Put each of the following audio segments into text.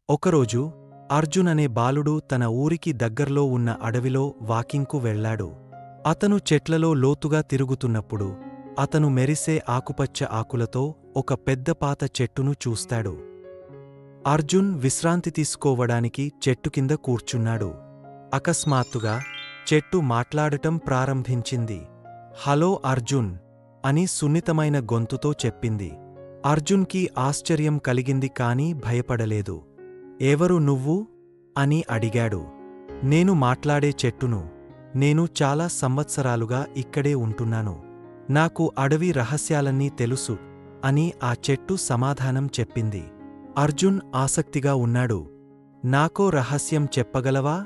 ఒకరోజు అర్జున్ అనే బాలుడు తన ఊరికి దగ్గర్లో ఉన్న అడవిలో వాకింగ్కు వెళ్లాడు. అతను చెట్లలో లోతుగా తిరుగుతున్నప్పుడు అతను మెరిసే ఆకుపచ్చ ఆకులతో ఒక పెద్ద పాత చెట్టును చూస్తాడు. అర్జున్ విశ్రాంతి తీసుకోవడానికి చెట్టు కింద కూర్చున్నాడు. అకస్మాత్తుగా చెట్టు మాట్లాడటం ప్రారంభించింది. హలో అర్జున్ అని సున్నితమైన గొంతుతో చెప్పింది. అర్జున్కి ఆశ్చర్యం కలిగింది కానీ భయపడలేదు. ఎవరు నువ్వు? అని అడిగాడు. నేను మాట్లాడే చెట్టును. నేను చాలా సంవత్సరాలుగా ఇక్కడే ఉంటున్నాను. నాకు అడవి రహస్యాలన్నీ తెలుసు అని ఆ చెట్టు సమాధానం చెప్పింది. అర్జున్ ఆసక్తిగా ఉన్నాడు. నాకో రహస్యం చెప్పగలవా?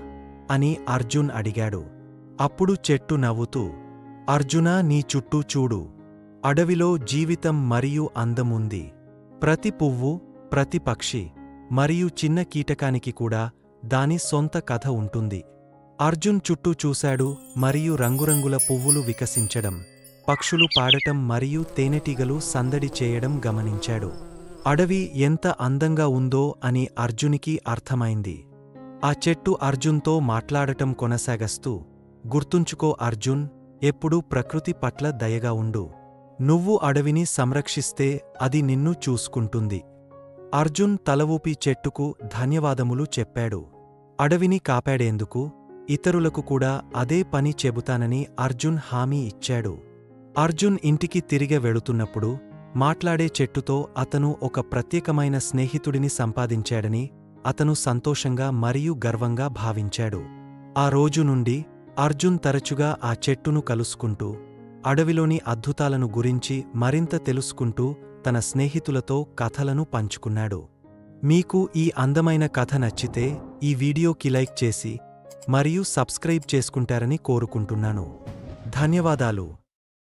అని అర్జున్ అడిగాడు. అప్పుడు చెట్టు నవ్వుతూ, అర్జునా, నీ చుట్టూ చూడు. అడవిలో జీవితం మరియు అందముంది. ప్రతి పువ్వు, ప్రతి పక్షి మరియు చిన్న కీటకానికి కూడా దాని సొంత కథ ఉంటుంది. అర్జున్ చుట్టూ చూశాడు మరియు రంగురంగుల పువ్వులు వికసించడం, పక్షులు పాడటం మరియు తేనెటీగలు సందడి చేయడం గమనించాడు. అడవి ఎంత అందంగా ఉందో అని అర్జునికి అర్థమైంది. ఆ చెట్టు అర్జున్తో మాట్లాడటం కొనసాగస్తూ, గుర్తుంచుకో అర్జున్, ఎప్పుడూ ప్రకృతి పట్ల దయగా ఉండు. నువ్వు అడవిని సంరక్షిస్తే అది నిన్ను చూసుకుంటుంది. అర్జున్ తల ఊపి చెట్టుకు ధన్యవాదములు చెప్పాడు. అడవిని కాపాడేందుకు ఇతరులకు కూడా అదే పని చెబుతానని అర్జున్ హామీ ఇచ్చాడు. అర్జున్ ఇంటికి తిరిగి వెళుతున్నప్పుడు మాట్లాడే చెట్టుతో అతను ఒక ప్రత్యేకమైన స్నేహితుడిని సంపాదించాడని అతను సంతోషంగా మరియు గర్వంగా భావించాడు. ఆ రోజు నుండి అర్జున్ తరచుగా ఆ చెట్టును కలుసుకుంటూ, అడవిలోని అద్భుతాలను గురించి మరింత తెలుసుకుంటూ తన స్నేహితులతో కథలను పంచుకున్నాడు. మీకు ఈ అందమైన కథ నచ్చితే ఈ వీడియోకి లైక్ చేసి మరియు సబ్స్క్రైబ్ చేసుకుంటారని కోరుకుంటున్నాను. ధన్యవాదాలు.